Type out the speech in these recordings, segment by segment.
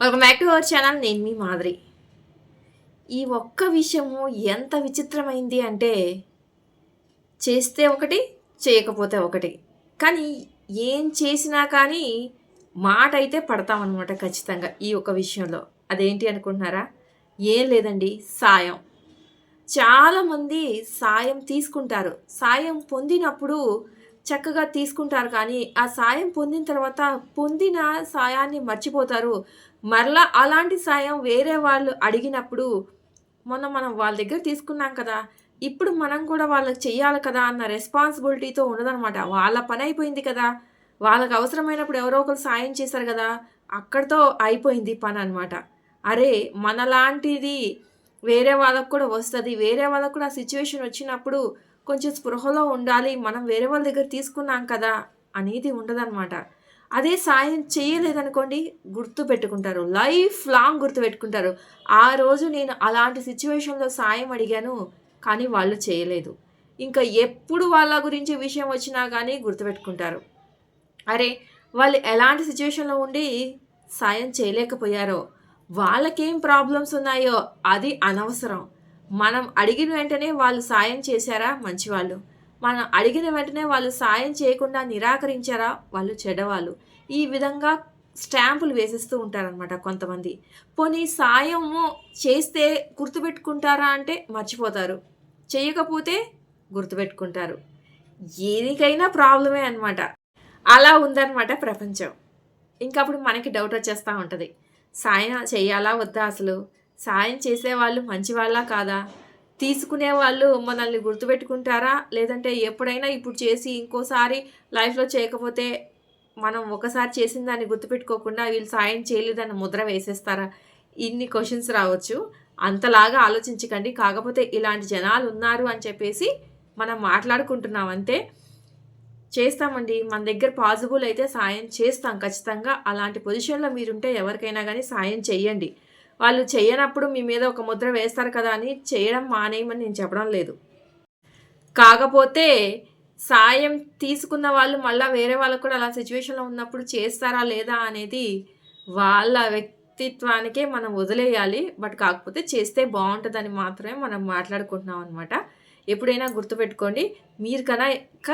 Welcome back to our channel. నేను మీ మాదిరి. ఈ ఒక్క విషయము ఎంత విచిత్రమైంది అంటే, చేస్తే ఒకటి, చేయకపోతే ఒకటి. కానీ ఏం చేసినా కానీ మాట అయితే పడతామన్నమాట ఖచ్చితంగా ఈ ఒక్క విషయంలో. అదేంటి అనుకుంటున్నారా? ఏం లేదండి, సాయం. చాలామంది సాయం తీసుకుంటారు. సాయం పొందినప్పుడు చక్కగా తీసుకుంటారు, కానీ ఆ సాయం పొందిన తర్వాత పొందిన సాయాన్ని మర్చిపోతారు. మరలా అలాంటి సాయం వేరే వాళ్ళు అడిగినప్పుడు మనం వాళ్ళ దగ్గర తీసుకున్నాం కదా, ఇప్పుడు మనం కూడా వాళ్ళకి చెయ్యాలి కదా అన్న రెస్పాన్సిబిలిటీతో ఉండదనమాట. వాళ్ళ పని అయిపోయింది కదా, వాళ్ళకి అవసరమైనప్పుడు ఎవరో ఒకరు సాయం చేశారు కదా, అక్కడితో అయిపోయింది పని అనమాట. అరే, మనలాంటిది వేరే వాళ్ళకి కూడా వస్తుంది, వేరే వాళ్ళకు కూడా ఆ సిచ్యువేషన్ వచ్చినప్పుడు కొంచెం స్పృహలో ఉండాలి, మనం వేరే వాళ్ళ దగ్గర తీసుకున్నాం కదా అనేది ఉండదన్నమాట. అదే సాయం చేయలేదనుకోండి, గుర్తు పెట్టుకుంటారు, లైఫ్ లాంగ్ గుర్తు పెట్టుకుంటారు. ఆ రోజు నేను అలాంటి సిచ్యువేషన్లో సాయం అడిగాను, కానీ వాళ్ళు చేయలేదు. ఇంకా ఎప్పుడు వాళ్ళ గురించి విషయం వచ్చినా కానీ గుర్తుపెట్టుకుంటారు. అరే, వాళ్ళు ఎలాంటి సిచ్యువేషన్లో ఉండి సాయం చేయలేకపోయారో, వాళ్ళకేం ప్రాబ్లమ్స్ ఉన్నాయో అది అనవసరం. మనం అడిగిన వెంటనే వాళ్ళు సాయం చేశారా, మంచివాళ్ళు. మనం అడిగిన వెంటనే వాళ్ళు సాయం చేయకుండా నిరాకరించారా, వాళ్ళు చెడ్డవాళ్ళు. ఈ విధంగా స్టాంపులు వేసిస్తూ ఉంటారనమాట కొంతమంది. పోనీ సాయము చేస్తే గుర్తుపెట్టుకుంటారా అంటే మర్చిపోతారు, చేయకపోతే గుర్తుపెట్టుకుంటారు. ఏదికైనా ప్రాబ్లమే అనమాట. అలా ఉందన్నమాట ప్రపంచం. ఇంకప్పుడు మనకి డౌట్ వచ్చేస్తూ ఉంటుంది, సాయం చేయాలా వద్దా, అసలు సాయం చేసేవాళ్ళు మంచివాళ్ళా కాదా, తీసుకునేవాళ్ళు మనల్ని గుర్తుపెట్టుకుంటారా, లేదంటే ఎప్పుడైనా ఇప్పుడు చేసి ఇంకోసారి లైఫ్లో చేయకపోతే మనం ఒకసారి చేసిన దాన్ని గుర్తుపెట్టుకోకుండా వీళ్ళు సాయం చేయలేదన్న ముద్ర వేసేస్తారా? ఇన్ని క్వశ్చన్స్ రావచ్చు. అంతలాగా ఆలోచించకండి. కాకపోతే ఇలాంటి జనాలు ఉన్నారు అని చెప్పేసి మనం మాట్లాడుకుంటున్నాం అంతే. చేస్తామండి, మన దగ్గర పాసిబుల్ అయితే సాయం చేస్తాం ఖచ్చితంగా. అలాంటి పొజిషన్లో మీరుంటే ఎవరికైనా కానీ సాయం చెయ్యండి. వాళ్ళు చేయనప్పుడు మీ మీద ఒక ముద్ర వేస్తారు కదా అని చేయడం మానేయమని నేను చెప్పడం లేదు. కాకపోతే సాయం తీసుకున్న వాళ్ళు మళ్ళీ వేరే వాళ్ళకు కూడా అలా సిచ్యువేషన్లో ఉన్నప్పుడు చేస్తారా లేదా అనేది వాళ్ళ వ్యక్తిత్వానికే మనం వదిలేయాలి. బట్ కాకపోతే చేస్తే బాగుంటుందని మాత్రమే మనం మాట్లాడుకుంటున్నాం అనమాట. ఎప్పుడైనా గుర్తుపెట్టుకోండి, మీరు కనుక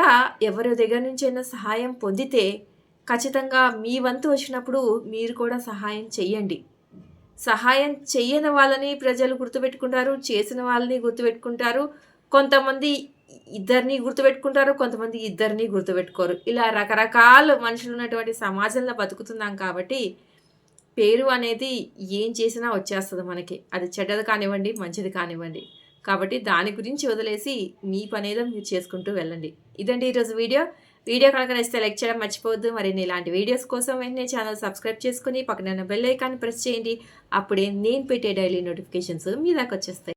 ఎవరి దగ్గర నుంచి అయినా సహాయం పొందితే ఖచ్చితంగా మీ వంతు వచ్చినప్పుడు మీరు కూడా సహాయం చెయ్యండి. సహాయం చెయ్యని వాళ్ళని ప్రజలు గుర్తుపెట్టుకుంటారు, చేసిన వాళ్ళని గుర్తుపెట్టుకుంటారు. కొంతమంది ఇద్దరిని గుర్తుపెట్టుకుంటారు, కొంతమంది ఇద్దరిని గుర్తుపెట్టుకోరు. ఇలా రకరకాల మనుషులు ఉన్నటువంటి సమాజంలో బతుకుతున్నాం కాబట్టి పేరు అనేది ఏం చేసినా వచ్చేస్తుంది మనకి. అది చెడ్డది కానివ్వండి, మంచిది కానివ్వండి. కాబట్టి దాని గురించి వదిలేసి మీ పనేదో మీరు చేసుకుంటూ వెళ్ళండి. ఇదండి ఈరోజు వీడియో. వీడియో కనుక నచ్చితే లైక్ చేయడం మర్చిపోవద్దు. మరిన్ని ఇలాంటి వీడియోస్ కోసం వెంటనే ఛానల్ సబ్స్క్రైబ్ చేసుకుని పక్కన బెల్ ఐకాన్ ప్రెస్ చేయండి. అప్పుడే నేను పెట్టే డైలీ నోటిఫికేషన్స్ మీ దాకా వచ్చేస్తాయి.